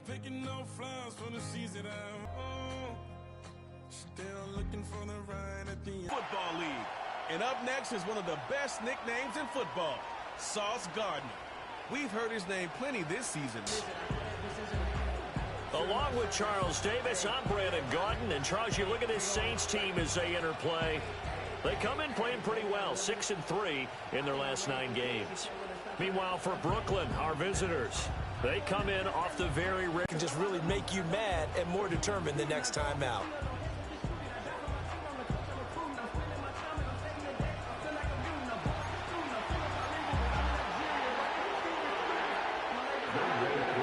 picking no flowers for the season I'm on. Still looking for the right at the end. Football League. And up next is one of the best nicknames in football, Sauce Gardner. We've heard his name plenty this season. Along with Charles Davis, I'm Brandon Gaudin. And Charles, you look at this Saints team as they enter play. They come in playing pretty well, 6-3 in their last 9 games. Meanwhile, for Brooklyn, our visitors, they come in off the very rare. Can just really make you mad and more determined the next time out.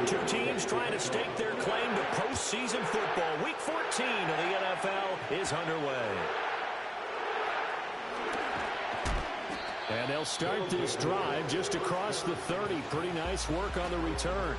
Two teams trying to stake their claim to postseason football. Week 14 of the NFL is underway. And they'll start this drive just across the 30. Pretty nice work on the return.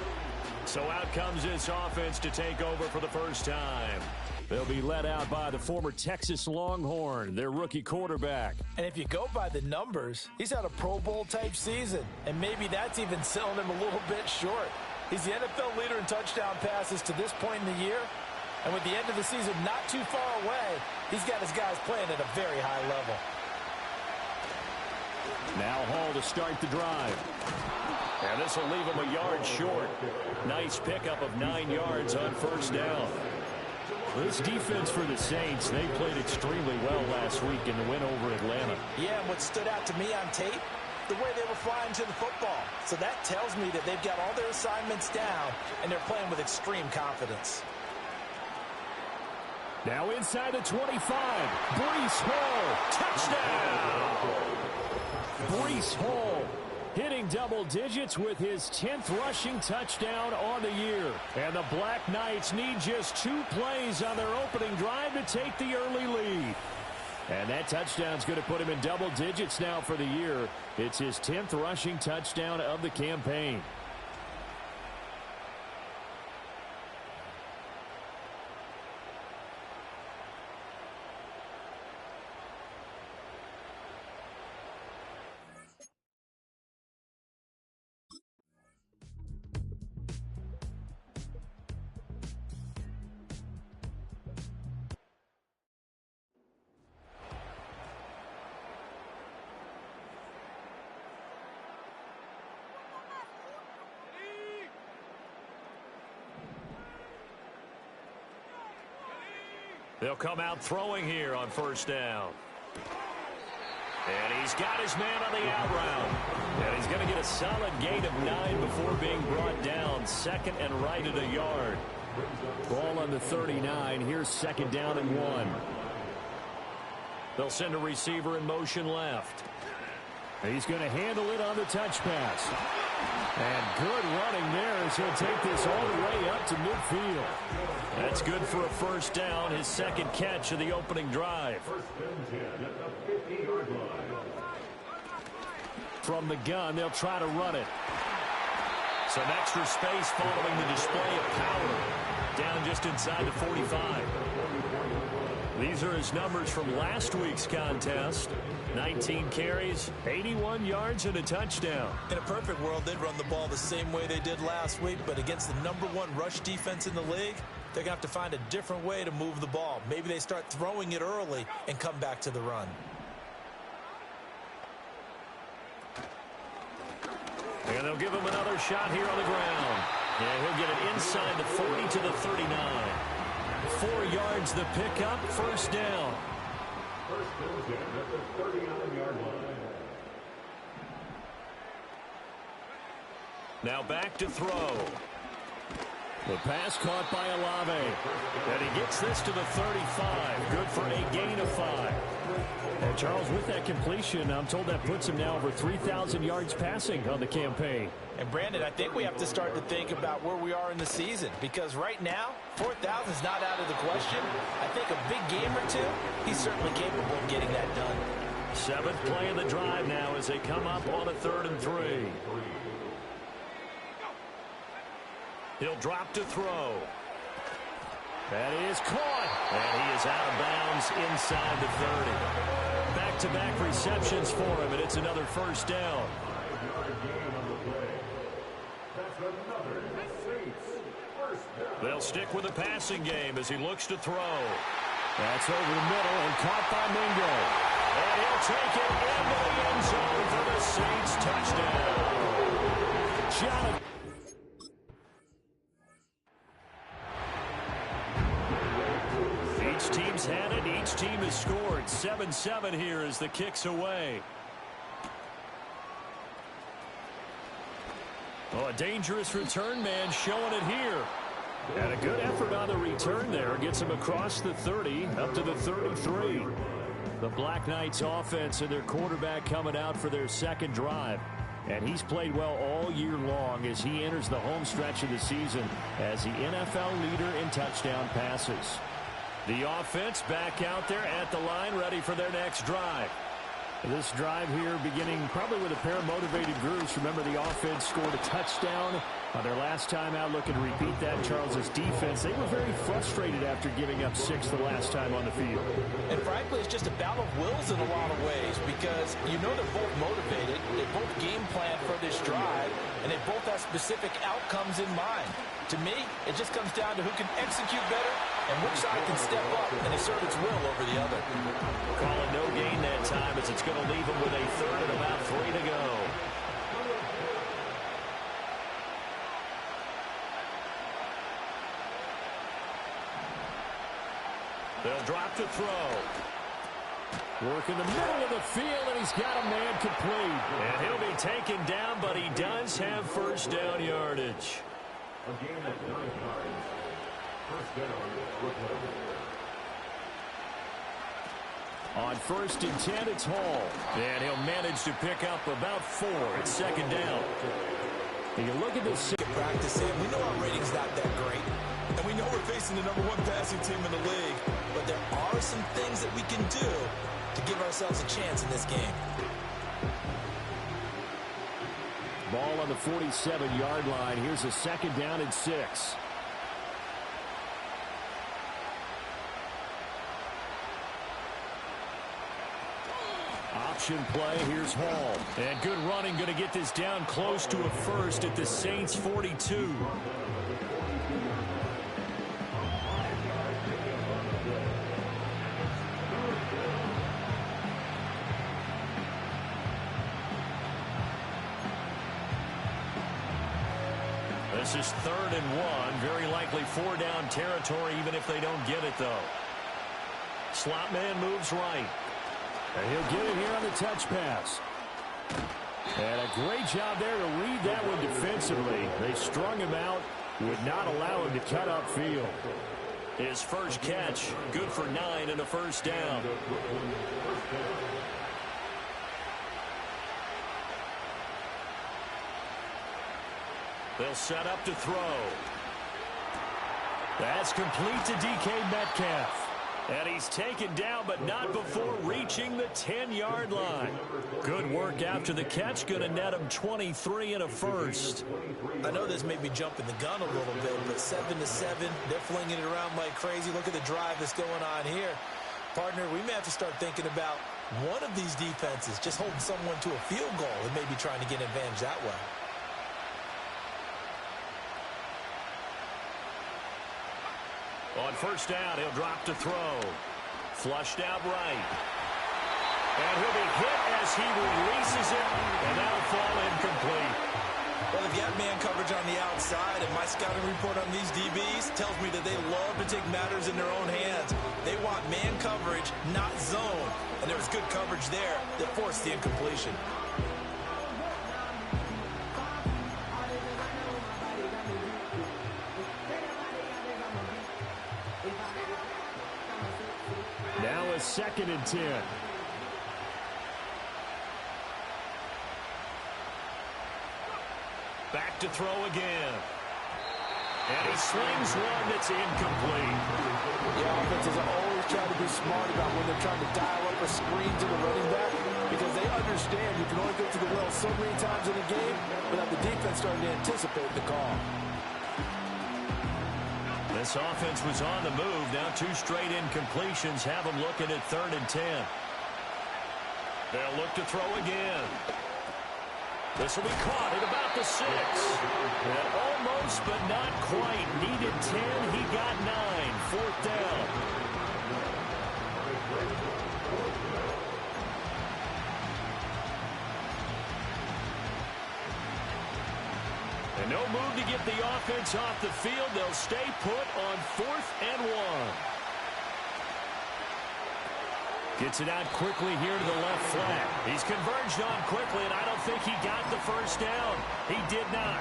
So out comes this offense to take over for the first time. They'll be led out by the former Texas Longhorn, their rookie quarterback. And if you go by the numbers, he's had a Pro Bowl-type season. And maybe that's even selling him a little bit short. He's the NFL leader in touchdown passes to this point in the year. And with the end of the season not too far away, he's got his guys playing at a very high level. Now Hall to start the drive. And this will leave him a yard short. Nice pickup of 9 yards on first down. This defense for the Saints, they played extremely well last week in the win over Atlanta. Yeah, and what stood out to me on tape, the way they were flying to the football. So that tells me that they've got all their assignments down, and they're playing with extreme confidence. Now inside the 25, Breece Hall, touchdown! Breece Hall hitting double digits with his 10th rushing touchdown on the year. And the Black Knights need just 2 plays on their opening drive to take the early lead. And that touchdown's going to put him in double digits now for the year. It's his 10th rushing touchdown of the campaign. They'll come out throwing here on first down. And he's got his man on the out route. And he's going to get a solid gain of 9 before being brought down. Second and right at a yard. Ball on the 39. Here's second down and 1. They'll send a receiver in motion left. He's going to handle it on the touch pass. And good running there as he'll take this all the way up to midfield. That's good for a first down, his second catch of the opening drive. From the gun, they'll try to run it. Some extra space following the display of power. Down just inside the 45. These are his numbers from last week's contest. 19 carries, 81 yards, and a touchdown. In a perfect world, they'd run the ball the same way they did last week, but against the #1 rush defense in the league, they're going to have to find a different way to move the ball. Maybe they start throwing it early and come back to the run. And they'll give him another shot here on the ground. And he'll get it inside the 40 to the 39. 4 yards the pickup, first down. Now back to throw. The pass caught by Olave. And he gets this to the 35. Good for a gain of 5. And Charles, with that completion, I'm told that puts him now over 3,000 yards passing on the campaign. And Brandon, I think we have to start to think about where we are in the season, because right now, 4,000 is not out of the question. I think a big game or two, he's certainly capable of getting that done. 7th play of the drive now as they come up on a 3rd and 3. He'll drop to throw. That is caught. And he is out of bounds inside the 30. Back-to-back receptions for him, and it's another first down. They'll stick with the passing game as he looks to throw. That's over the middle and caught by Mingo. And he'll take it into the end zone for the Saints touchdown. Jonathan. Each team's had it. Each team has scored. 7-7 here as the kick's away. Oh, a dangerous return man showing it here. And a good effort on the return there. Gets him across the 30, up to the 33. The Black Knights offense and their quarterback coming out for their second drive. And he's played well all year long as he enters the home stretch of the season as the NFL leader in touchdown passes. The offense back out there at the line, ready for their next drive. This drive here beginning probably with a pair of motivated groups. Remember, the offense scored a touchdown on their last time out. Looking to repeat that. Charles's defense, they were very frustrated after giving up 6 the last time on the field. And frankly, it's just a battle of wills in a lot of ways because you know they're both motivated. They both game plan for this drive, and they both have specific outcomes in mind. To me, it just comes down to who can execute better and which side can step up and assert its will over the other. Calling no gain that time as it's going to leave them with a third and about 3 to go. They'll drop to throw. Work in the middle of the field, and he's got a man complete. And he'll be taken down, but he does have first down yardage. On 1st and 10, it's Hall. And he'll manage to pick up about 4. It's second down. And you look at this. Practice in. We know our rating's not that great, and we know we're facing the #1 passing team in the league, but there are some things that we can do to give ourselves a chance in this game. Ball on the 47-yard line. Here's a second down and 6. Option play. Here's Hall. And good running, going to get this down close to a first at the Saints 42. This is 3rd and 1. Very likely 4-down territory, even if they don't get it, though. Slot man moves right. And he'll get it here on the touch pass. And a great job there to read that one defensively. They strung him out, would not allow him to cut upfield. His first catch, good for 9 and a first down. They'll set up to throw. That's complete to DK Metcalf. And he's taken down, but not before reaching the 10-yard line. Good work after the catch. Going to net him 23 and a first. I know this may be jumping the gun a little bit, but 7-7, they're flinging it around like crazy. Look at the drive that's going on here. Partner, we may have to start thinking about one of these defenses just holding someone to a field goal and maybe trying to get an advantage that way. On first down, he'll drop to throw. Flushed out right. And he'll be hit as he releases it, and that'll fall incomplete. Well, if you have man coverage on the outside, and my scouting report on these DBs tells me that they love to take matters in their own hands. They want man coverage, not zone. And there was good coverage there that forced the incompletion. Now a 2nd and 10. Back to throw again. And he slings one that's incomplete. The offenses are always trying to be smart about when they're trying to dial up a screen to the running back because they understand you can only go to the well so many times in a game without the defense starting to anticipate the call. This offense was on the move. Now 2 straight incompletions have them looking at 3rd and 10. They'll look to throw again. This will be caught at about the 6. And almost, but not quite. Needed 10. He got 9. 4th down. And no move to get the offense off the field. They'll stay put on 4th and 1. Gets it out quickly here to the left flat. He's converged on quickly, and I don't think he got the first down. He did not.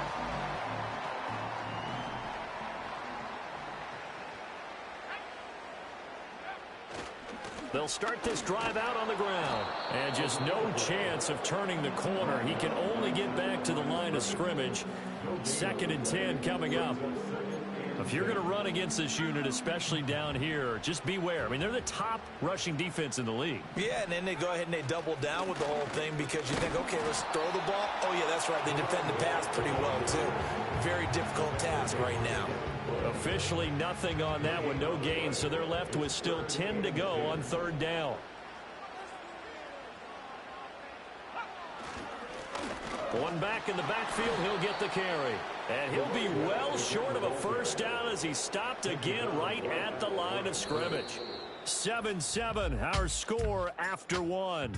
They'll start this drive out on the ground. And just no chance of turning the corner. He can only get back to the line of scrimmage. 2nd and 10 coming up. If you're going to run against this unit, especially down here, just beware. I mean, they're the top rushing defense in the league. Yeah, and then they go ahead and they double down with the whole thing because you think, okay, let's throw the ball. Oh, yeah, that's right. They defend the pass pretty well, too. Very difficult task right now. Officially nothing on that one. No gain, so they're left with still 10 to go on 3rd down. One back in the backfield, he'll get the carry. And he'll be well short of a first down as he stopped again right at the line of scrimmage. 7-7, our score after 1.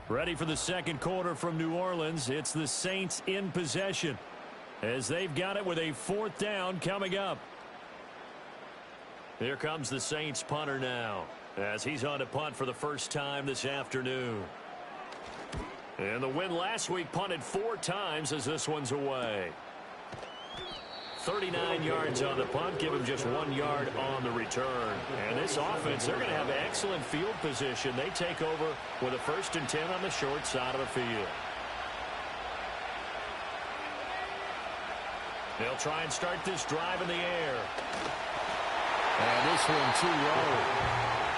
Ready for the 2nd quarter from New Orleans. It's the Saints in possession as they've got it with a 4th down coming up. Here comes the Saints punter now as he's on to punt for the first time this afternoon. And the win last week punted 4 times as this one's away. 39 yards on the punt, give him just 1 yard on the return. And this offense, they're going to have excellent field position. They take over with a 1st and 10 on the short side of the field. They'll try and start this drive in the air. And this one too low.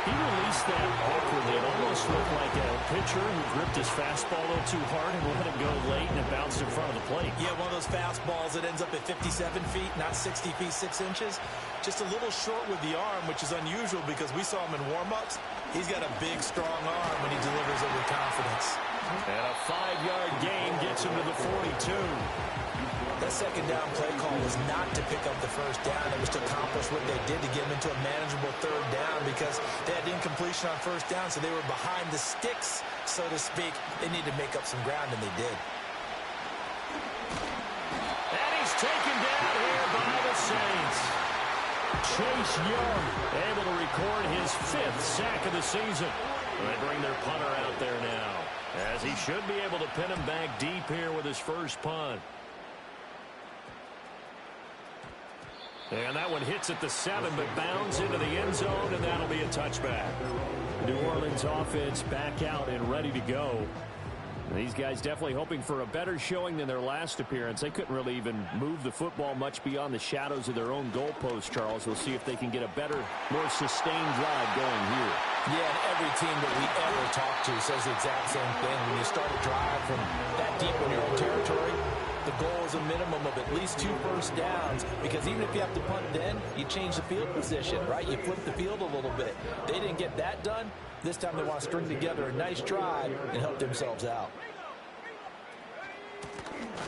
He released that awkwardly. It almost looked like a pitcher who gripped his fastball a little too hard and let it go late, and it bounced in front of the plate. Yeah, one of those fastballs that ends up at 57 feet, not 60 feet, 6 inches. Just a little short with the arm, which is unusual because we saw him in warm-ups. He's got a big, strong arm when he delivers it with confidence. And a 5-yard gain gets him to the 42. That 2nd down play call was not to pick up the first down. It was to accomplish what they did to get them into a manageable 3rd down because they had incompletion on 1st down, so they were behind the sticks, so to speak. They needed to make up some ground, and they did. And he's taken down here by the Saints. Chase Young able to record his 5th sack of the season. They bring their punter out there now, as he should be able to pin him back deep here with his first punt. And that one hits at the 7, but bounds into the end zone, and that'll be a touchback. New Orleans offense back out and ready to go. These guys definitely hoping for a better showing than their last appearance. They couldn't really even move the football much beyond the shadows of their own goalpost, Charles. We'll see if they can get a better, more sustained drive going here. Yeah, and every team that we ever talk to says the exact same thing. When you start a drive from that deep in your own territory, the goal is a minimum of at least 2 first downs, because even if you have to punt then, you change the field position, right? You flip the field a little bit. They didn't get that done. This time they want to string together a nice drive and help themselves out.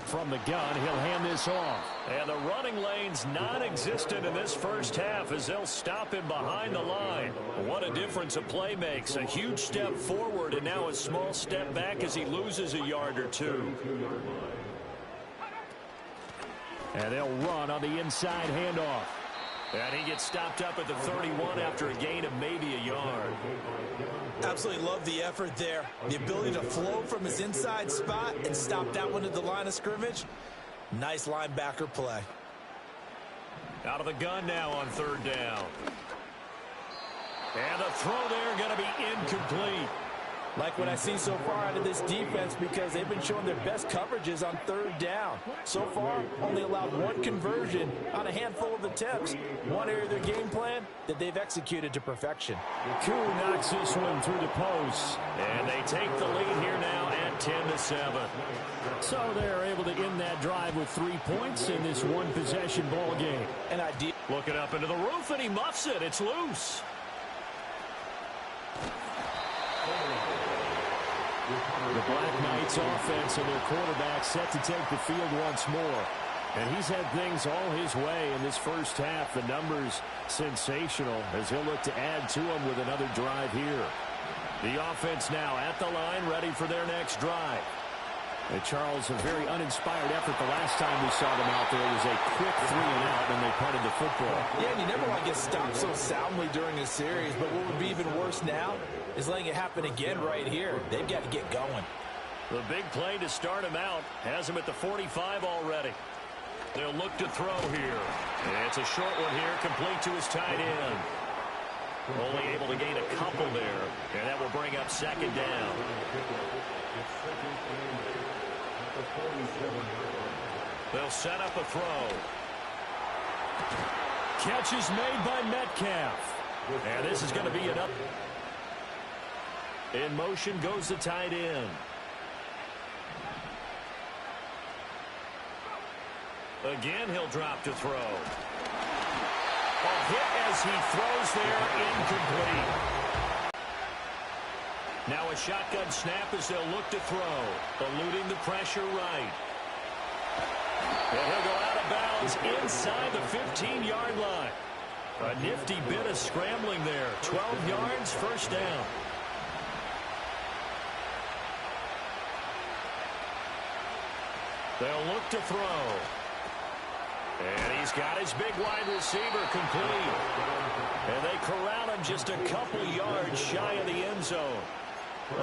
From the gun, he'll hand this off. And the running lane's non-existent in this first half as they'll stop him behind the line. What a difference a play makes. A huge step forward and now a small step back as he loses a yard or 2. And they'll run on the inside handoff. And he gets stopped up at the 31 after a gain of maybe a yard. Absolutely love the effort there. The ability to flow from his inside spot and stop that one at the line of scrimmage. Nice linebacker play. Out of the gun now on 3rd down. And the throw there going to be incomplete. Like what I see so far out of this defense because they've been showing their best coverages on third down. So far, only allowed one conversion on a handful of attempts. One area of their game plan that they've executed to perfection. Koo knocks this one through the post. And they take the lead here now at 10-7. So they're able to end that drive with 3 points in this one-possession ball game. An idea. Looking up into the roof, and he muffs it. It's loose. The Black Knights offense and their quarterback set to take the field once more. And he's had things all his way in this first half. The numbers sensational as he'll look to add to them with another drive here. The offense now at the line, ready for their next drive. And Charles, a very uninspired effort the last time we saw them out there. It was a quick 3-and-out when they punted the football. Yeah, and you never want to get stopped so soundly during a series, but what would be even worse now is letting it happen again right here. They've got to get going. The big play to start him out has him at the 45 already. They'll look to throw here. And it's a short one here, complete to his tight end. Only able to gain a couple there, and that will bring up second down. They'll set up a throw. Catch is made by Metcalf. And this is going to be an up. In motion goes the tight end. Again, he'll drop to throw. A hit as he throws there, incomplete. Now a shotgun snap as they'll look to throw. Eluding the pressure right. And he'll go out of bounds inside the 15-yard line. A nifty bit of scrambling there. 12 yards, first down. They'll look to throw. And he's got his big wide receiver complete. And they corral him just a couple yards shy of the end zone.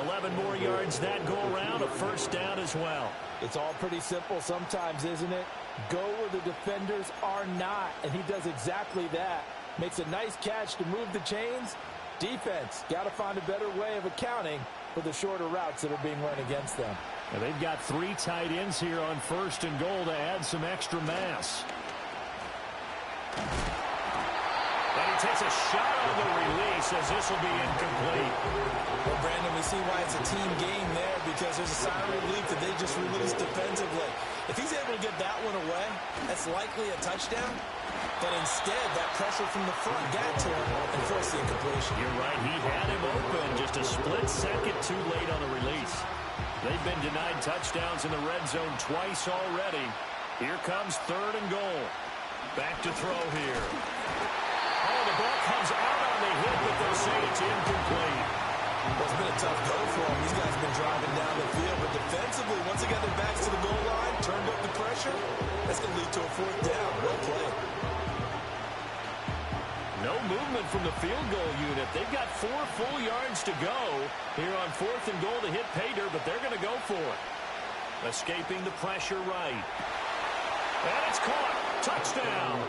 11 more yards that go around, a first down as well. It's all pretty simple sometimes, isn't it? Go where the defenders are not, and he does exactly that. Makes a nice catch to move the chains. Defense, got to find a better way of accounting for the shorter routes that are being run against them. And they've got 3 tight ends here on first and goal to add some extra mass. And he takes a shot on the release as this will be incomplete. Well, Brandon, we see why it's a team game there because there's a sign of relief that they just released defensively. If he's able to get that one away, that's likely a touchdown. But instead, that pressure from the front got to him and forced the incompletion. You're right. He had him open just a split second too late on the release. They've been denied touchdowns in the red zone twice already. Here comes third and goal. Back to throw here. Oh, the ball comes out on the hit, but they'll say it's incomplete. Well, it's been a tough go for them. These guys have been driving down the field, but defensively, once they got their backs to the goal line, turned up the pressure, that's going to lead to a fourth down. Well played. No movement from the field goal unit. They've got 4 full yards to go here on fourth and goal to hit pay dirt, but they're going to go for it. Escaping the pressure right. And it's caught. Touchdown.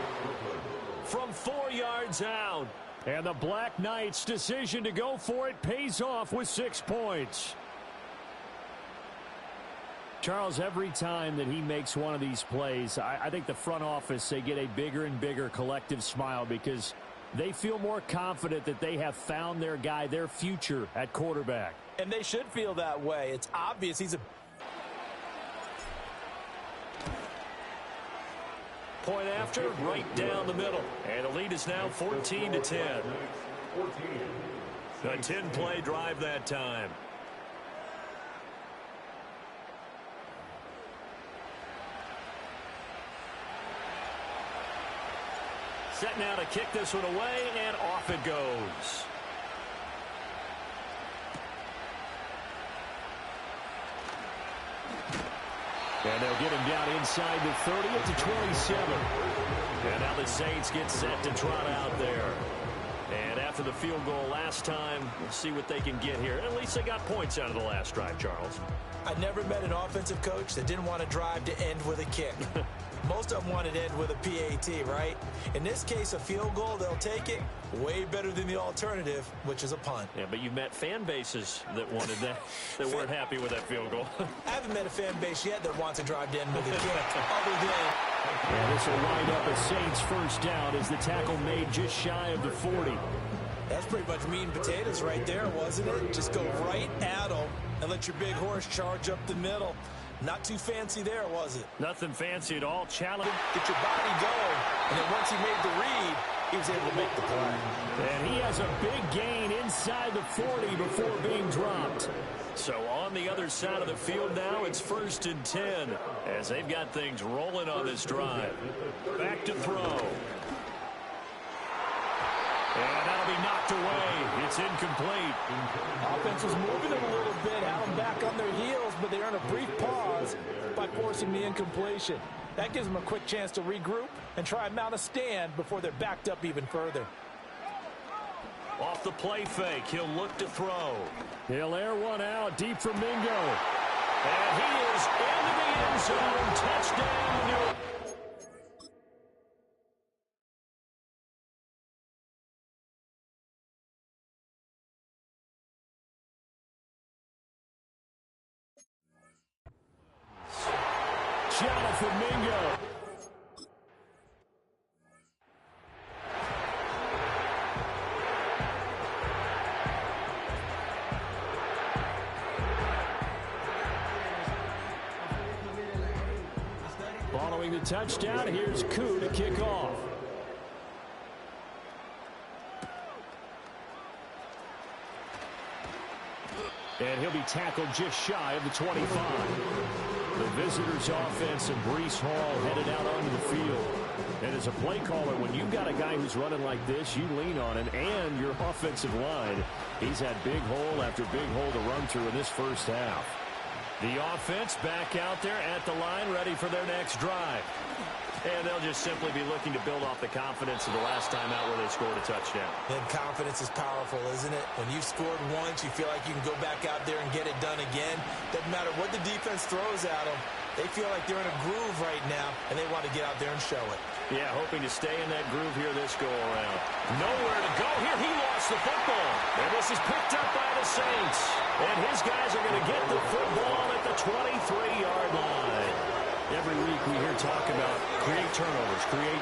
From 4 yards out. And the Black Knights' decision to go for it pays off with 6 points. Charles, every time that he makes one of these plays, I think the front office, they get a bigger and bigger collective smile because they feel more confident that they have found their guy, their future at quarterback. And they should feel that way. It's obvious he's a... Point after, right down the middle. And the lead is now 14-10. A 10-play drive that time. Set now to kick this one away, and off it goes. And they'll get him down inside the 30 up to 27. And now the Saints get set to trot out there. And after the field goal last time, we'll see what they can get here. At least they got points out of the last drive, Charles. I never met an offensive coach that didn't want to drive to end with a kick. Most of them want it end with a PAT, right? In this case, a field goal, they'll take it. Way better than the alternative, which is a punt. Yeah, but you met fan bases that wanted that, that weren't happy with that field goal. I haven't met a fan base yet that wants to drive to end with a kick, other than... And this will wind up a Saints first down as the tackle made just shy of the 40. That's pretty much meat and potatoes right there, wasn't it? Just go right at them and let your big horse charge up the middle. Not too fancy there, was it? Nothing fancy at all. Challenge. Get your body going. And then once he made the read, he was able to make the play. And he has a big gain inside the 40 before being dropped. So on the other side of the field now, it's 1st and 10 as they've got things rolling on this drive. Back to throw. And that'll be knocked away. It's incomplete. Offense was moving them a little bit, had them back on their heels, but they earn a brief pause by forcing the incompletion. That gives them a quick chance to regroup and try and mount a stand before they're backed up even further. Off the play fake, he'll look to throw. He'll air one out deep from Mingo. And he is into the end zone. Touchdown. Jonathan Mingo. Following the touchdown, here's Koo to kick off. And he'll be tackled just shy of the 25. The visitors' offense and Breece Hall headed out onto the field. And as a play caller, when you've got a guy who's running like this, you lean on him and your offensive line. He's had big hole after big hole to run through in this first half. The offense back out there at the line, ready for their next drive. And they'll just simply be looking to build off the confidence of the last time out where they scored a touchdown. And confidence is powerful, isn't it? When you've scored once, you feel like you can go back out there and get it done again. Doesn't matter what the defense throws at them. They feel like they're in a groove right now, and they want to get out there and show it. Yeah, hoping to stay in that groove here this go-around. Nowhere to go here. He lost the football. And this is picked up by the Saints. And his guys are going to get the football at the 23-yard line. Every week we hear talk about create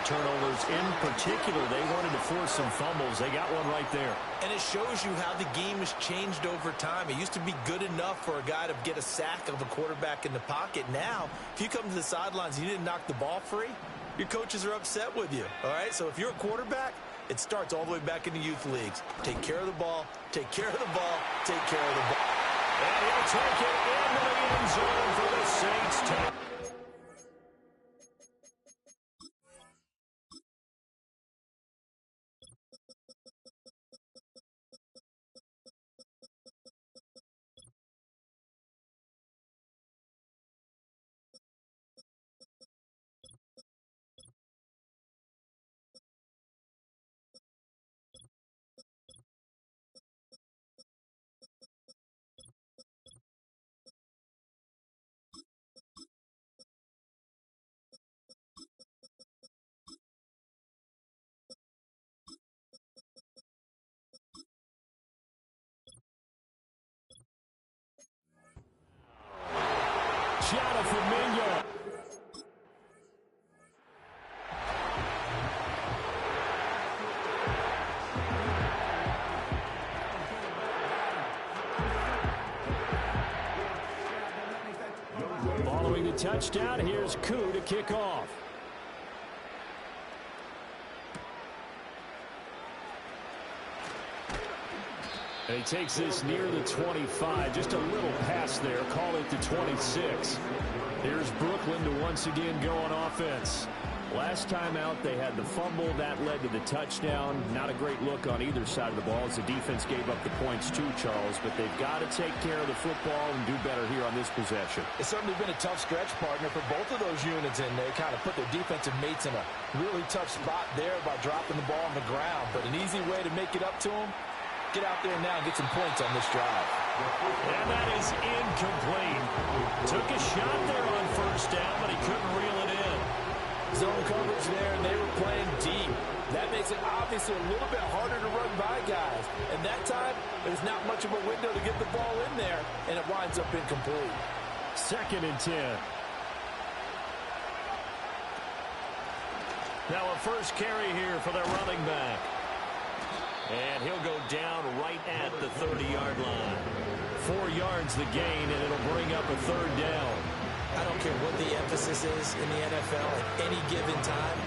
turnovers. In particular, they wanted to force some fumbles. They got one right there. And it shows you how the game has changed over time. It used to be good enough for a guy to get a sack of a quarterback in the pocket. Now, if you come to the sidelines and you didn't knock the ball free, your coaches are upset with you. All right? So if you're a quarterback, it starts all the way back in the youth leagues. Take care of the ball, take care of the ball, take care of the ball. And he'll take it into the end zone for the Saints. Jonathan Mingo. Following the touchdown, here's Koo to kick off. And he takes this near the 25. Just a little pass there. Call it the 26. Here's Brooklyn to once again go on offense. Last time out, they had the fumble. That led to the touchdown. Not a great look on either side of the ball as the defense gave up the points too, Charles. But they've got to take care of the football and do better here on this possession. It's certainly been a tough stretch, partner, for both of those units, and they kind of put their defensive mates in a really tough spot there by dropping the ball on the ground. But an easy way to make it up to them, get out there now and get some points on this drive. And that is incomplete. Took a shot there on first down, but he couldn't reel it in. Zone coverage there, and they were playing deep. That makes it obviously a little bit harder to run by guys. And that time, there's not much of a window to get the ball in there, and it winds up incomplete. 2nd and 10. Now a first carry here for their running back. And he'll go down right at the 30-yard line. 4 yards the gain, and it'll bring up a 3rd down. I don't care what the emphasis is in the NFL at any given time.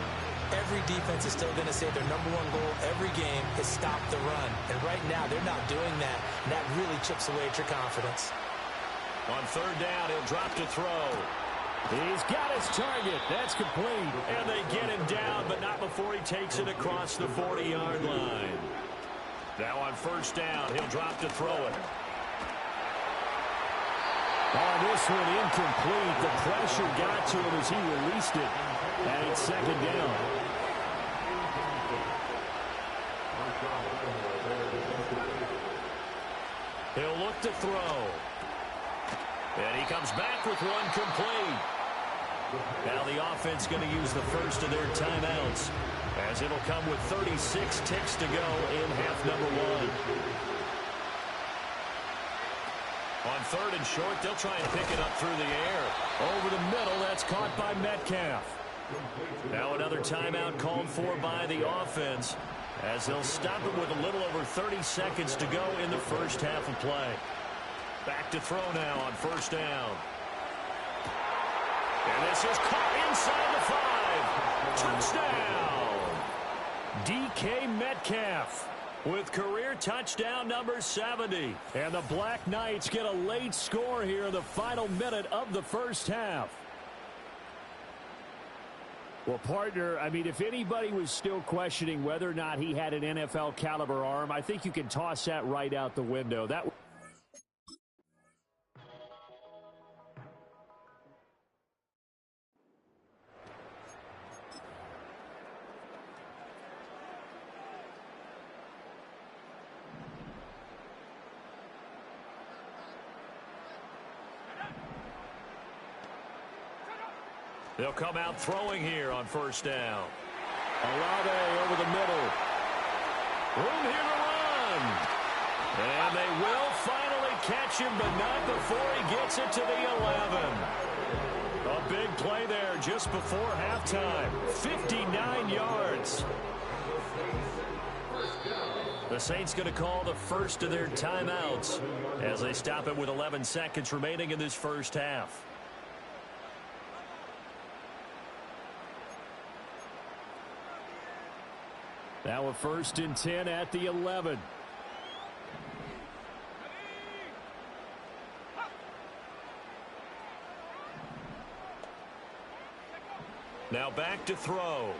Every defense is still going to say their number one goal every game is stop the run. And right now, they're not doing that, and that really chips away at your confidence. On 3rd down, he'll drop to throw. He's got his target. That's complete. And they get him down, but not before he takes it across the 40-yard line. Now on 1st down, he'll drop to throw it. Oh, this one incomplete. The pressure got to him as he released it. And it's 2nd down. He'll look to throw. And he comes back with one complete. Now the offense going to use the first of their timeouts, as it'll come with 36 ticks to go in half number 1. On 3rd and short, they'll try and pick it up through the air. Over the middle, that's caught by Metcalf. Now another timeout called for by the offense, as they'll stop it with a little over 30 seconds to go in the first half of play. Back to throw now on 1st down. And this is caught inside the 5. Touchdown! DK Metcalf with career touchdown number 70. And the Black Knights get a late score here in the final minute of the first half. Well, partner, I mean, if anybody was still questioning whether or not he had an NFL caliber arm, I think you can toss that right out the window. They'll come out throwing here on 1st down. Olave over the middle. Room here to run. And they will finally catch him, but not before he gets it to the 11. A big play there just before halftime. 59 yards. The Saints going to call the first of their timeouts as they stop it with 11 seconds remaining in this first half. Now a 1st and 10 at the 11. Now back to throw.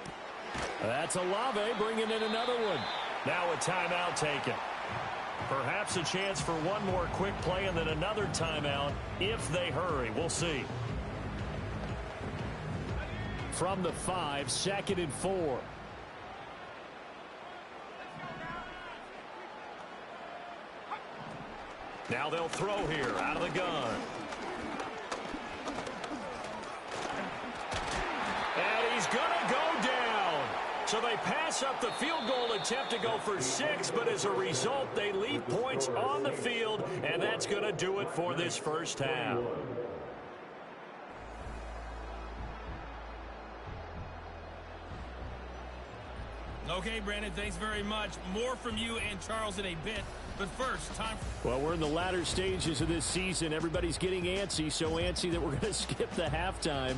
That's Olave bringing in another one. Now a timeout taken. Perhaps a chance for one more quick play and then another timeout if they hurry. We'll see. From the 5, 2nd and 4. Now they'll throw here out of the gun. And he's going to go down. So they pass up the field goal attempt to go for 6, but as a result, they leave points on the field, and that's going to do it for this first half. Okay, Brandon, thanks very much. More from you and Charles in a bit. But first, time for... Well, we're in the latter stages of this season. Everybody's getting antsy, so antsy that we're going to skip the halftime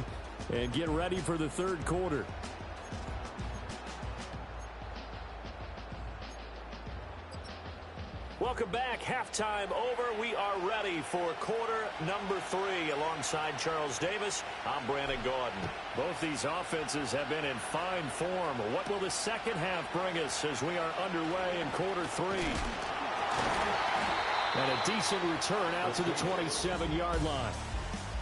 and get ready for the 3rd quarter. Welcome back. Halftime over. We are ready for quarter number 3. Alongside Charles Davis, I'm Brandon Gaudin. Both these offenses have been in fine form. What will the second half bring us as we are underway in quarter 3? And a decent return out to the 27-yard line.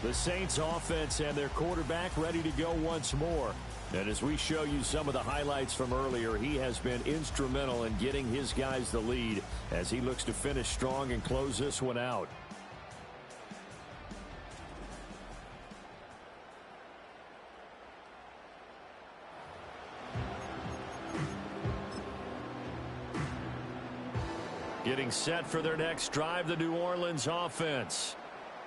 The Saints offense and their quarterback ready to go once more. And as we show you some of the highlights from earlier, he has been instrumental in getting his guys the lead as he looks to finish strong and close this one out. Getting set for their next drive, the New Orleans offense.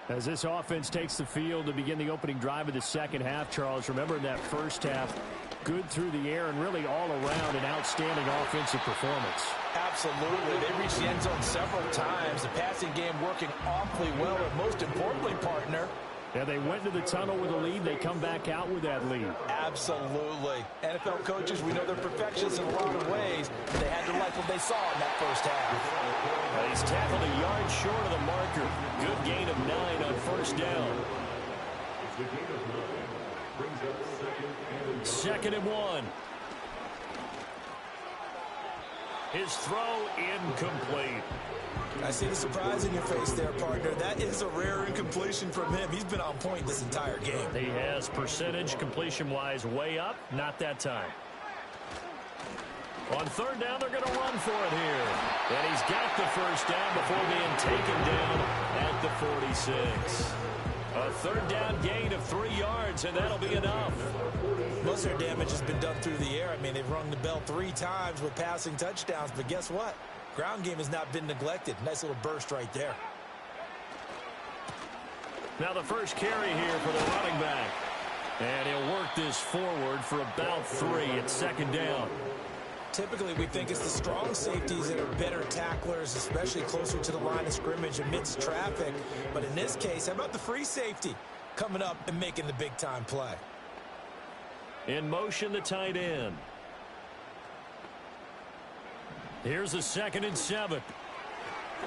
As this offense takes the field to begin the opening drive of the second half, Charles, remember in that first half, good through the air and really all around an outstanding offensive performance. Absolutely. They reached the end zone several times. The passing game working awfully well, and most importantly, partner, yeah, they went to the tunnel with a lead. They come back out with that lead. Absolutely. NFL coaches, we know they're perfectionists in a lot of ways, but they had to like what they saw in that first half. He's tackled a yard short of the marker. Good gain of 9 on first down. Second and 1. His throw incomplete. I see the surprise in your face there, partner. That is a rare incompletion from him. He's been on point this entire game. He has percentage completion-wise way up. Not that time. On third down, they're going to run for it here. And he's got the first down before being taken down at the 46. A third down gain of 3 yards, and that'll be enough. Most of their damage has been done through the air. I mean, they've rung the bell 3 times with passing touchdowns, but guess what? Ground game has not been neglected. Nice little burst right there. Now the first carry here for the running back. And he'll work this forward for about 3 at second down. Typically, we think it's the strong safeties that are better tacklers, especially closer to the line of scrimmage amidst traffic. But in this case, how about the free safety coming up and making the big-time play? In motion, the tight end. Here's a 2nd and 7.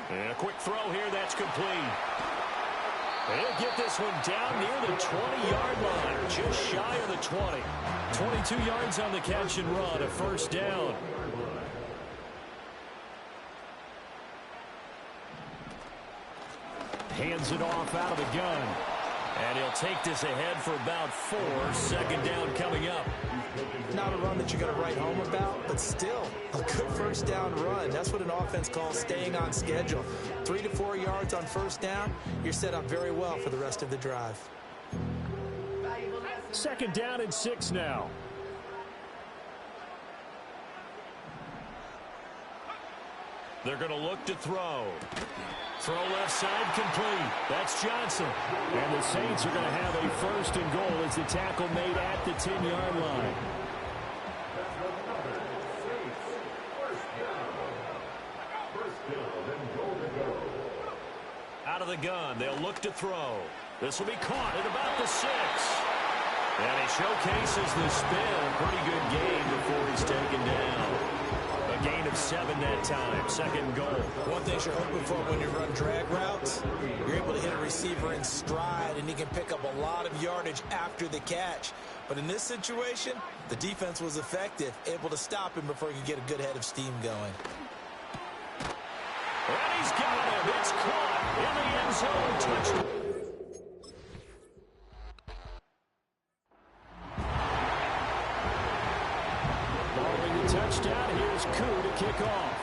And a quick throw here, that's complete. He'll get this one down near the 20-yard line, just shy of the 20. 22 yards on the catch and run, a first down. Hands it off out of the gun. And he'll take this ahead for about 4. Second down coming up. Not a run that you're going to write home about, but still a good first down run. That's what an offense calls staying on schedule. 3 to 4 yards on first down, you're set up very well for the rest of the drive. Second down and 6 now. They're going to look to throw. Throw left side complete. That's Johnson. And the Saints are going to have a first and goal as the tackle made at the 10-yard line. Out of the gun, they'll look to throw. This will be caught at about the 6. And he showcases the spin. A pretty good game before he's taken down. A gain of 7 that time. Second goal. One thing you're hoping for when you run drag routes, you're able to hit a receiver in stride, and he can pick up a lot of yardage after the catch. But in this situation, the defense was effective, able to stop him before he could get a good head of steam going. And he's got him. It's caught in the end zone. Touchdown. Following the touchdown, here's Koo to kick off.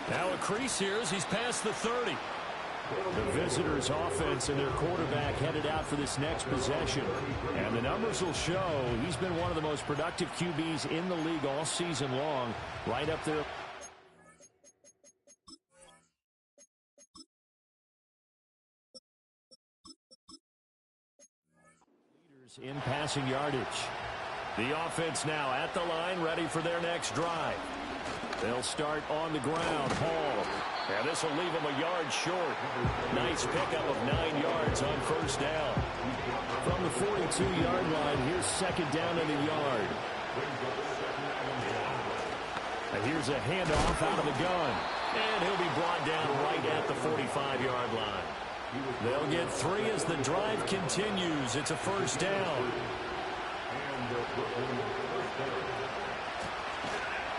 Now a crease here as he's past the 30. The visitors' offense and their quarterback headed out for this next possession. And the numbers will show he's been one of the most productive QBs in the league all season long. Right up there. Leaders in passing yardage. The offense now at the line, ready for their next drive. They'll start on the ground. Hall. And this will leave him a yard short. Nice pickup of 9 yards on first down. From the 42-yard line, here's second down in the yard. And here's a handoff out of the gun. And he'll be brought down right at the 45-yard line. They'll get 3 as the drive continues. It's a first down.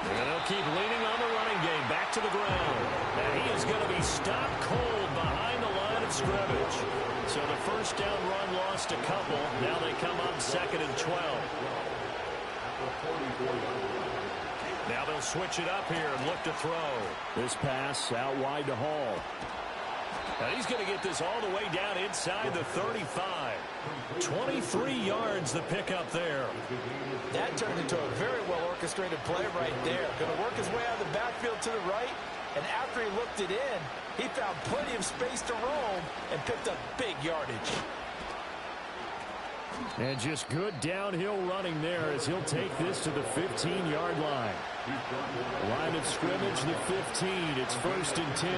And they'll keep leaning on the running game. Back to the ground. And he is going to be stopped cold behind the line of scrimmage. So the first down run lost a couple. Now they come up 2nd and 12. Now they'll switch it up here and look to throw. This pass out wide to Hall. And he's going to get this all the way down inside the 35. 23 yards the pickup there. That That turned into a very well-orchestrated play right there. Going to work his way out of the backfield to the right, and after he looked it in, he found plenty of space to roam and picked up big yardage. And just good downhill running there as he'll take this to the 15-yard line. Line of scrimmage, the 15. It's 1st and 10.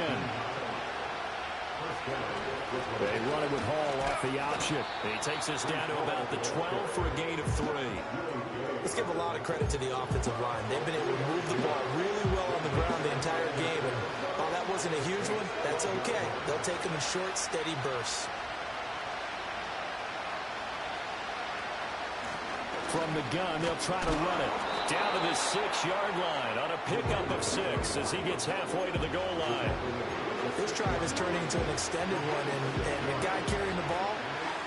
They run it with Hall off the option. He takes us down to about the 12 for a gain of 3. Let's give a lot of credit to the offensive line. They've been able to move the ball really well on the ground the entire game. And while that wasn't a huge one, that's okay. They'll take them in short, steady bursts. From the gun, they'll try to run it. Down to the 6-yard line on a pickup of 6 as he gets halfway to the goal line. This drive is turning into an extended one, and the guy carrying the ball,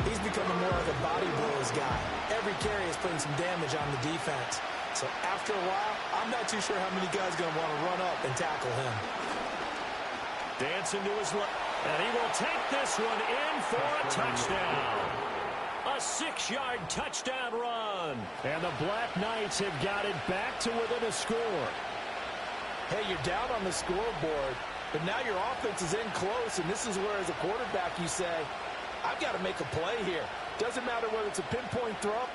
he's becoming more of a body blows guy. Every carry is putting some damage on the defense. So after a while, I'm not too sure how many guys are going to want to run up and tackle him. Dancing to his left, and he will take this one in for a touchdown. A 6-yard touchdown run. And the Black Knights have got it back to within a score. Hey, you're down on the scoreboard, but now your offense is in close, and this is where, as a quarterback, you say, I've got to make a play here. Doesn't matter whether it's a pinpoint throw.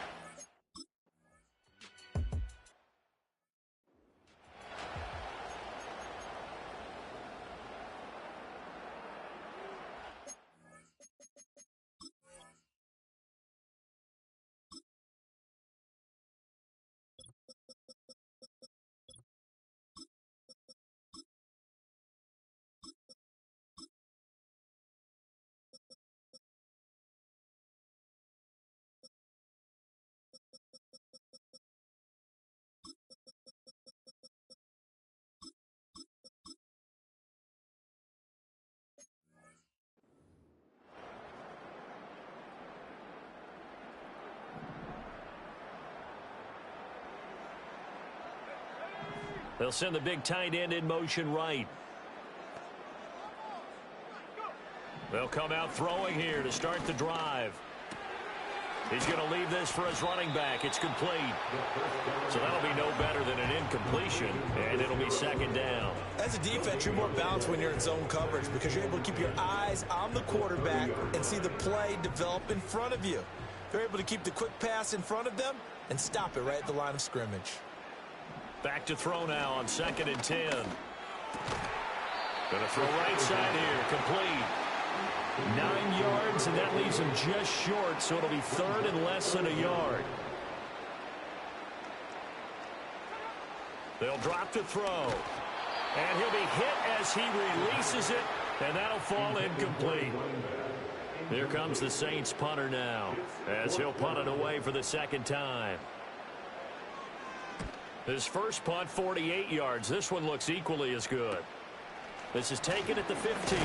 They'll send the big tight end in motion right. They'll come out throwing here to start the drive. He's going to leave this for his running back. It's complete. So that'll be no better than an incompletion, and it'll be 2nd down. As a defense, you're more balanced when you're in zone coverage because you're able to keep your eyes on the quarterback and see the play develop in front of you. They're able to keep the quick pass in front of them and stop it right at the line of scrimmage. Back to throw now on 2nd and 10. Going to throw right side here, complete. 9 yards, and that leaves him just short, so it'll be 3rd and less than a yard. They'll drop to throw. And he'll be hit as he releases it, and that'll fall incomplete. Here comes the Saints punter now, as he'll punt it away for the 2nd time. His first punt, 48 yards. This one looks equally as good. This is taken at the 15.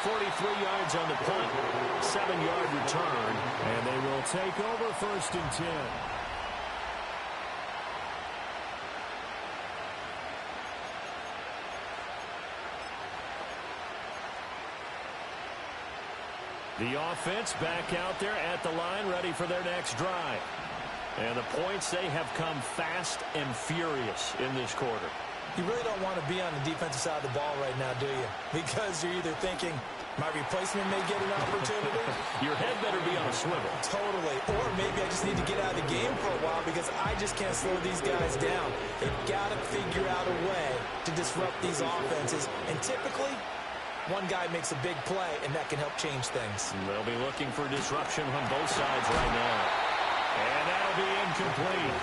43 yards on the punt, 7-yard return. And they will take over 1st and 10. The offense back out there at the line, ready for their next drive. And the points, they have come fast and furious in this quarter. You really don't want to be on the defensive side of the ball right now, do you? Because you're either thinking, my replacement may get an opportunity. Your head better be on a swivel. Totally. Or maybe I just need to get out of the game for a while because I just can't slow these guys down. They've got to figure out a way to disrupt these offenses. And typically, one guy makes a big play, and that can help change things. They'll be looking for disruption on both sides right now. And that'll be incomplete.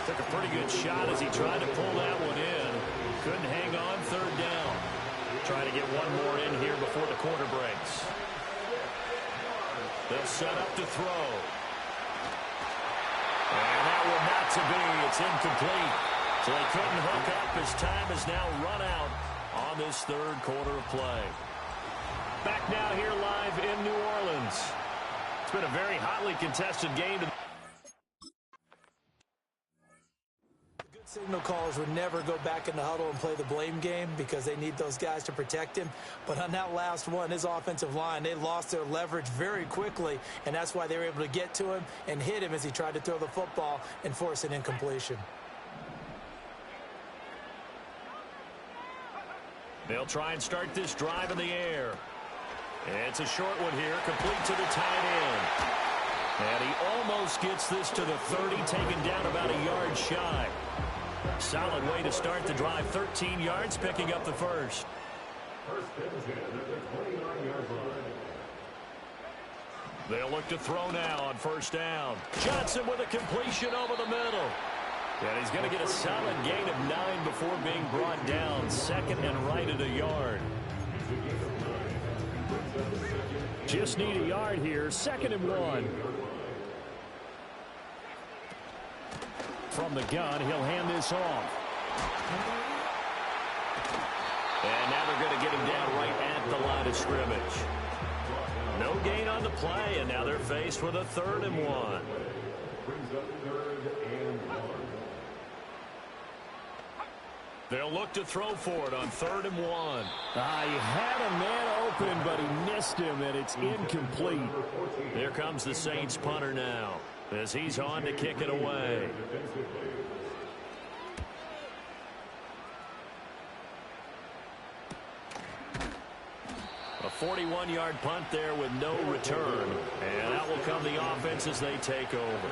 Took a pretty good shot as he tried to pull that one in. Couldn't hang on, 3rd down. Trying to get one more in here before the quarter breaks. They'll set up to throw. And that one not to be. It's incomplete. So they couldn't hook up as time has now run out on this 3rd quarter of play. Back now here live in New Orleans. It's been a very hotly contested game. Signal callers would never go back in the huddle and play the blame game because they need those guys to protect him. But on that last one, his offensive line, they lost their leverage very quickly, and that's why they were able to get to him and hit him as he tried to throw the football and force an incompletion. They'll try and start this drive in the air. It's a short one here, complete to the tight end. And he almost gets this to the 30, taken down about a yard shy. Solid way to start the drive, 13 yards, picking up the first. They'll look to throw now on first down. Johnson with a completion over the middle. And he's going to get a solid gain of 9 before being brought down. Second and right at a yard. Just need a yard here. Second and 1. From the gun, he'll hand this off. And now they're going to get him down right at the line of scrimmage. No gain on the play, and now they're faced with a 3rd and 1. They'll look to throw for it on 3rd and 1. He had a man open, but he missed him, and it's incomplete. Here comes the Saints punter now, as he's on to kick it away. A 41-yard punt there with no return. And out will come the offense as they take over.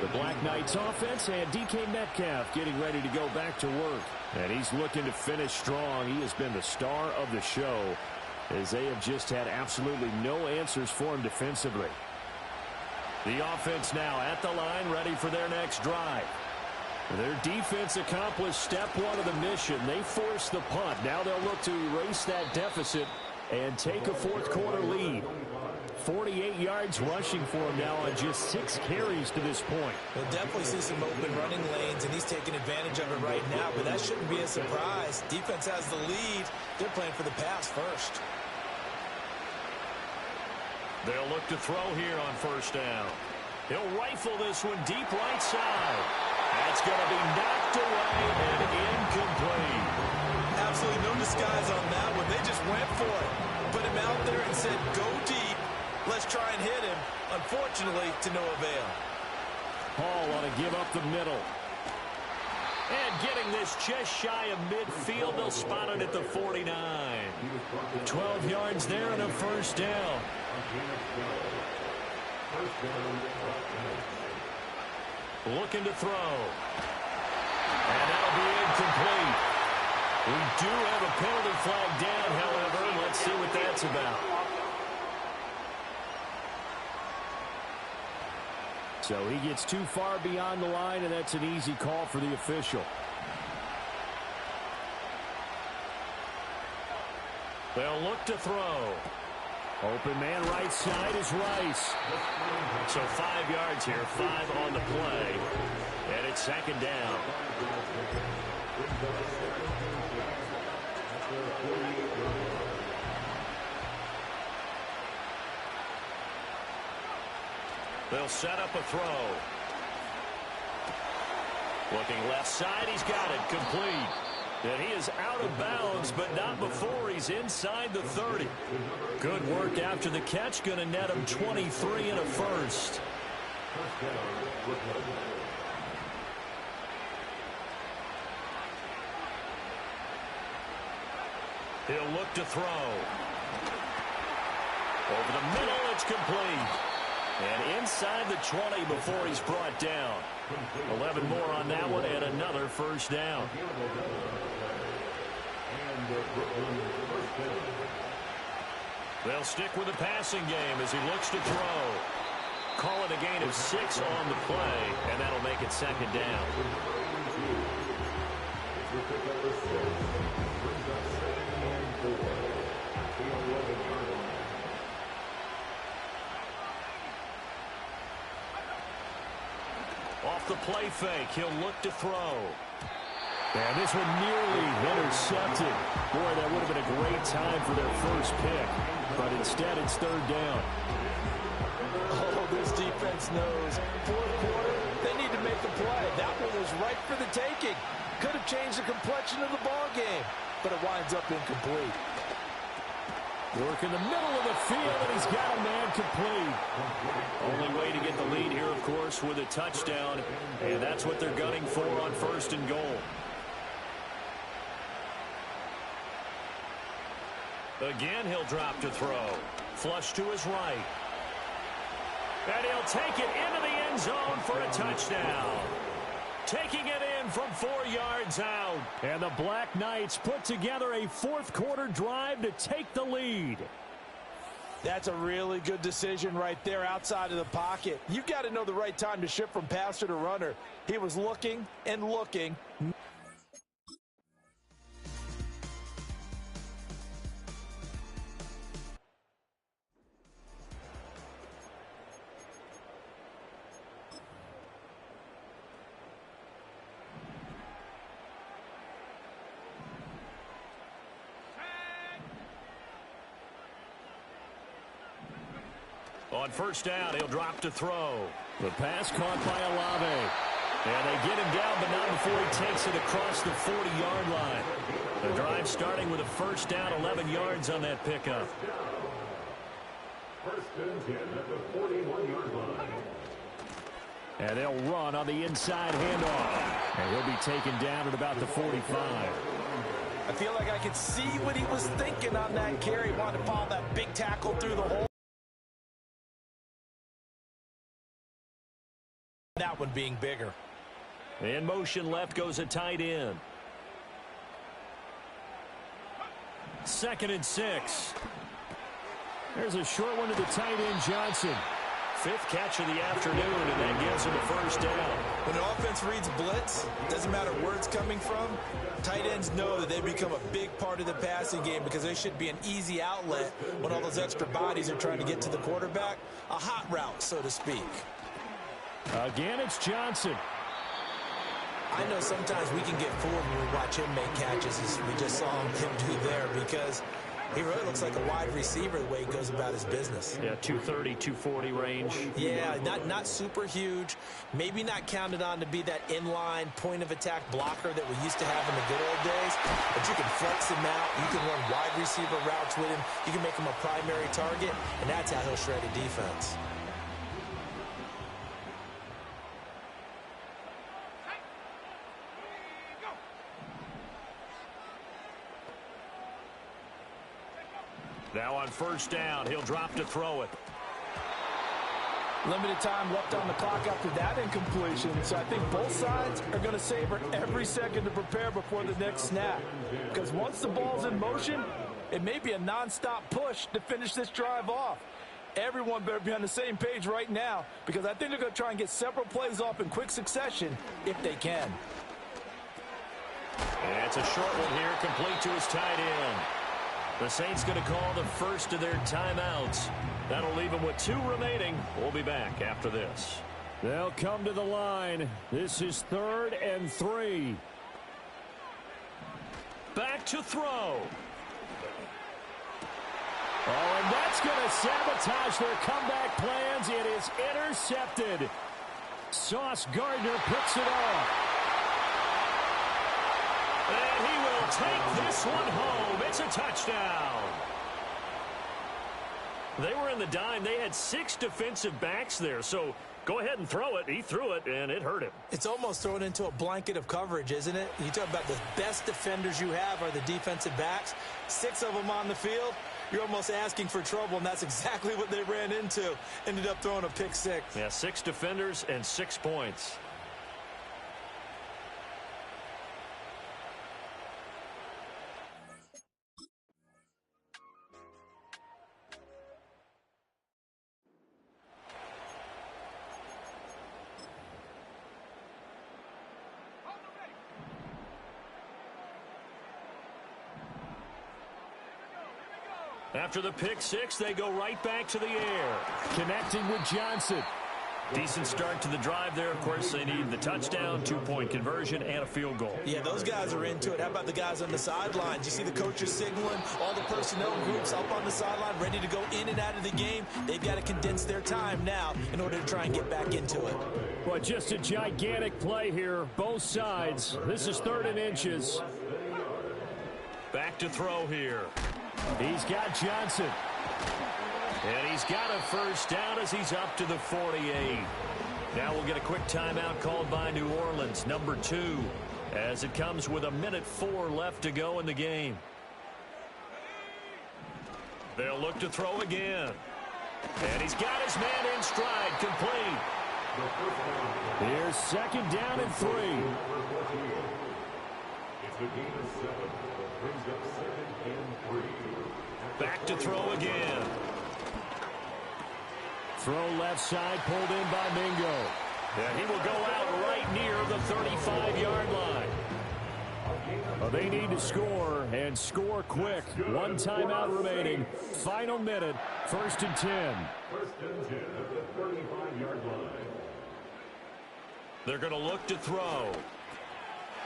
The Black Knights offense and DK Metcalf getting ready to go back to work. And he's looking to finish strong. He has been the star of the show as they have just had absolutely no answers for him defensively. The offense now at the line, ready for their next drive. Their defense accomplished step 1 of the mission. They forced the punt. Now they'll look to erase that deficit and take a fourth quarter lead. 48 yards rushing for him now on just 6 carries to this point. We'll definitely see some open running lanes, and he's taking advantage of it right now, but that shouldn't be a surprise. Defense has the lead. They're playing for the pass first. They'll look to throw here on first down. He'll rifle this one deep right side. That's going to be knocked away and incomplete. Absolutely no disguise on that one. They just went for it. Put him out there and said, go deep. Let's try and hit him. Unfortunately, to no avail. Hall want to give up the middle. And getting this just shy of midfield, they'll spot it at the 49. 12 yards there and a first down. Looking to throw. And that'll be incomplete. We do have a penalty flag down, however. Let's see what that's about. So he gets too far beyond the line, and that's an easy call for the official. They'll look to throw. Open man right side is Rice. So 5 yards here, 5 on the play. And it's second down. They'll set up a throw. Looking left side, he's got it, complete. And he is out of bounds, but not before he's inside the 30. Good work after the catch, going to net him 23 and a first. He'll look to throw. Over the middle, it's complete. And inside the 20 before he's brought down. 11 more on that one and another first down. They'll stick with the passing game as he looks to throw. Call it a gain of 6 on the play, and that'll make it second down. Off the play fake, he'll look to throw. And this one nearly intercepted. Boy, that would have been a great time for their first pick. But instead, it's third down. Oh, this defense knows. Fourth quarter, they need to make a play. That one was right for the taking. have changed the complexion of the ball game, but it winds up incomplete. Work in the middle of the field, and he's got a man complete. Only way to get the lead here, of course, with a touchdown, and that's what they're gunning for on 1st and goal. Again, he'll drop to throw. Flush to his right. And he'll take it into the end zone for a touchdown. Taking it in from 4 yards out. And the Black Knights put together a fourth-quarter drive to take the lead. That's a really good decision right there outside of the pocket. You've got to know the right time to shift from passer to runner. He was looking and looking. On 1st down, he'll drop to throw. The pass caught by Olave. And they get him down, but not before he takes it across the 40-yard line. The drive starting with a 1st down, 11 yards on that pickup. 1st and 10 at the 41-yard line. And they'll run on the inside handoff. And he'll be taken down at about the 45. I feel like I could see what he was thinking on that carry. He wanted to follow that big tackle through the hole. That one being bigger. In motion left goes a tight end. 2nd and 6. There's a short one to the tight end, Johnson. 5th catch of the afternoon, and that gives him a 1st down. When an offense reads blitz, doesn't matter where it's coming from, tight ends know that they become a big part of the passing game because they should be an easy outlet when all those extra bodies are trying to get to the quarterback. A hot route, so to speak. Again, it's Johnson. I know sometimes we can get fooled when we watch him make catches, as we just saw him do there, because he really looks like a wide receiver the way he goes about his business. Yeah, 230, 240 range. Yeah, not super huge. Maybe not counted on to be that inline point-of-attack blocker that we used to have in the good old days, but you can flex him out. You can run wide receiver routes with him. You can make him a primary target, and that's how he'll shred a defense. Now on 1st down, he'll drop to throw it. Limited time left on the clock after that incompletion, so I think both sides are going to savor every second to prepare before the next snap. Because once the ball's in motion, it may be a nonstop push to finish this drive off. Everyone better be on the same page right now, because I think they're going to try and get several plays off in quick succession if they can. And it's a short one here, complete to his tight end. The Saints going to call the first of their timeouts. That'll leave them with 2 remaining. We'll be back after this. They'll come to the line. This is 3rd and 3. Back to throw. Oh, and that's going to sabotage their comeback plans. It is intercepted. Sauce Gardner picks it up. And he will take this one home. It's a touchdown. They were in the dime. They had 6 defensive backs there, so go ahead and throw it. He threw it, and it hurt him. It's almost thrown into a blanket of coverage, isn't it? You talk about the best defenders you have are the defensive backs. 6 of them on the field. You're almost asking for trouble, and that's exactly what they ran into. Ended up throwing a pick 6. Yeah, 6 defenders and 6 points. After the pick 6, they go right back to the air. Connecting with Johnson. Decent start to the drive there. Of course, they need the touchdown, 2-point conversion, and a field goal. Yeah, those guys are into it. How about the guys on the sidelines? You see the coaches signaling, all the personnel groups up on the sideline, ready to go in and out of the game. They've got to condense their time now in order to try and get back into it. Well, just a gigantic play here, both sides. This is 3rd and inches. Back to throw here. He's got Johnson. And he's got a first down as he's up to the 48. Now we'll get a quick timeout called by New Orleans, number 2, as it comes with 1:04 left to go in the game. They'll look to throw again. And he's got his man in stride, complete. Here's 2nd down and 3. It's a gain of 7. Brings up 2nd and 3. Back to throw again. Throw left side, pulled in by Mingo. And he will go out right near the 35-yard line. Well, they need to score, and score quick. 1 timeout remaining. Final minute, 1st and 10. 1st and 10 at the 35-yard line. They're going to look to throw.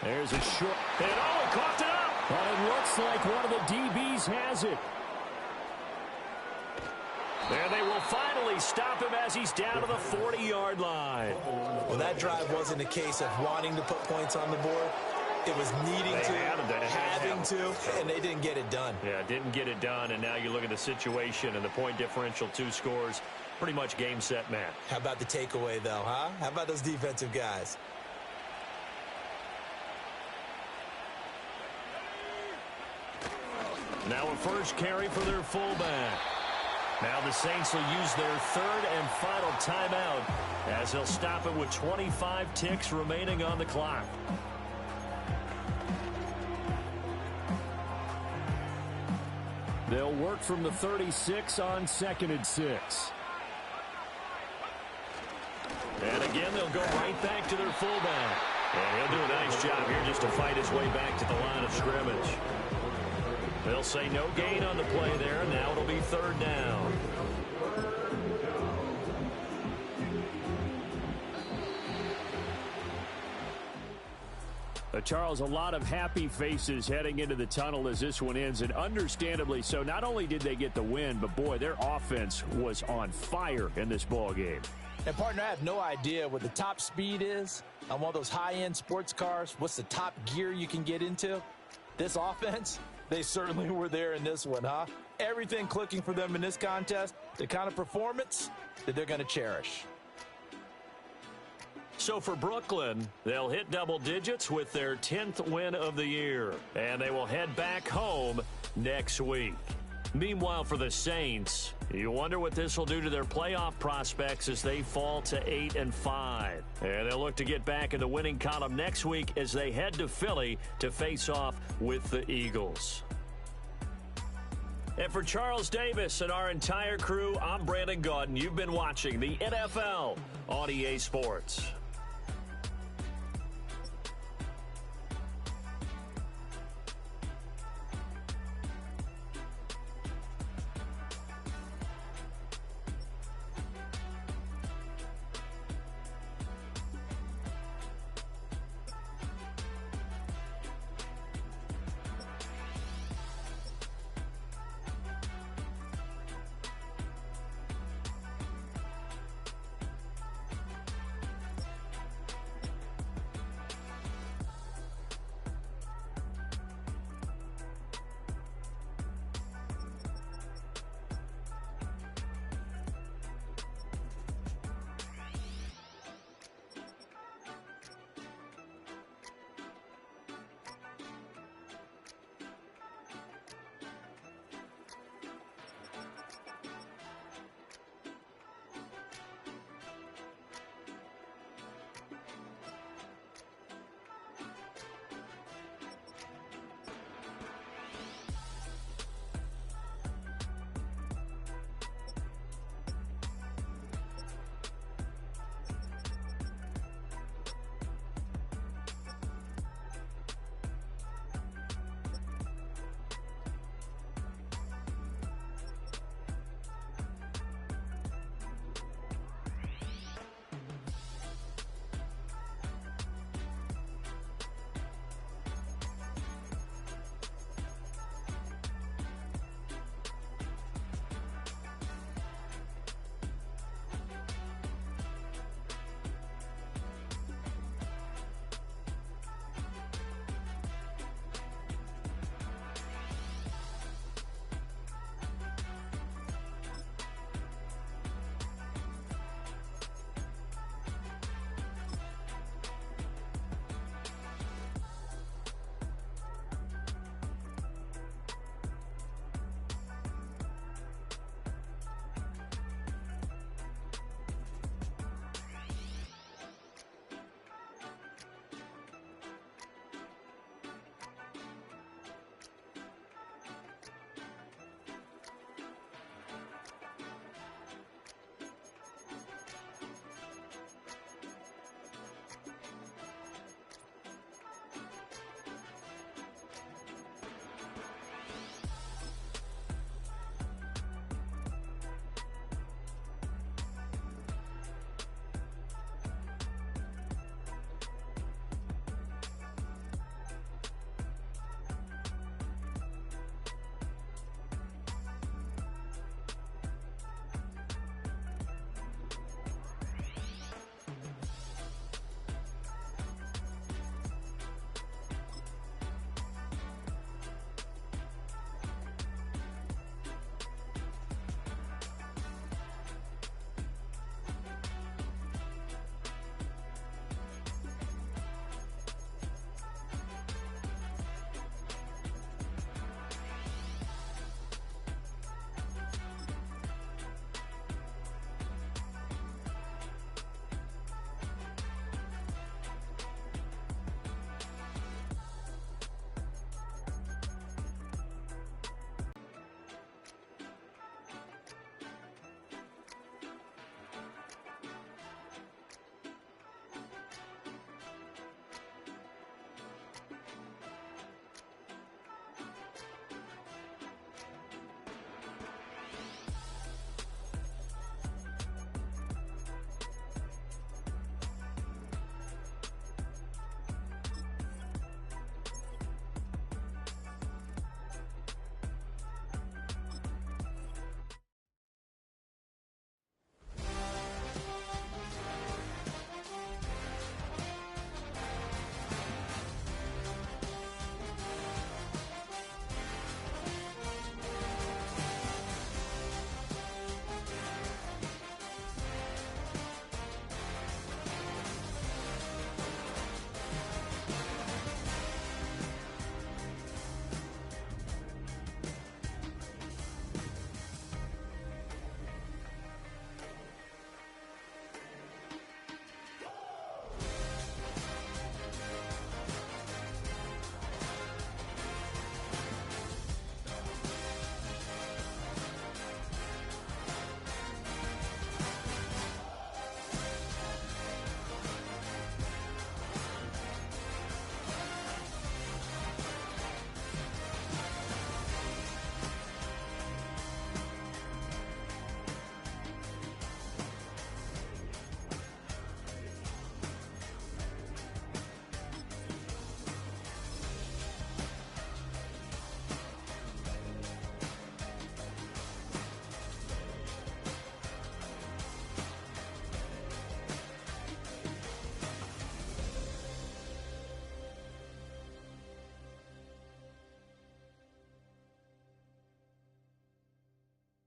There's a short. And he coughed it up. But it looks like one of the DBs has it. And they will finally stop him as he's down to the 40-yard line. Well, that drive wasn't a case of wanting to put points on the board. It was needing to, having to, and they didn't get it done. Yeah, didn't get it done, and now you look at the situation and the point differential, 2 scores, pretty much game, set, match. How about the takeaway, though, huh? How about those defensive guys? Now a first carry for their fullback. Now the Saints will use their 3rd and final timeout as they'll stop it with 25 ticks remaining on the clock. They'll work from the 36 on 2nd and 6. And again, they'll go right back to their fullback. And he'll do a nice job here just to fight his way back to the line of scrimmage. They'll say no gain on the play there. Now it'll be 3rd down. Charles, a lot of happy faces heading into the tunnel as this one ends, and understandably so. Not only did they get the win, but boy, their offense was on fire in this ball game. And, partner, I have no idea what the top speed is on one of those high-end sports cars. What's the top gear you can get into? This offense, they certainly were there in this one, huh? Everything clicking for them in this contest, the kind of performance that they're going to cherish. So for Brooklyn, they'll hit double digits with their 10th win of the year, and they will head back home next week. Meanwhile, for the Saints, you wonder what this will do to their playoff prospects as they fall to 8-5. And they'll look to get back in the winning column next week as they head to Philly to face off with the Eagles. And for Charles Davis and our entire crew, I'm Brandon Gaudin. You've been watching the NFL on EA Sports.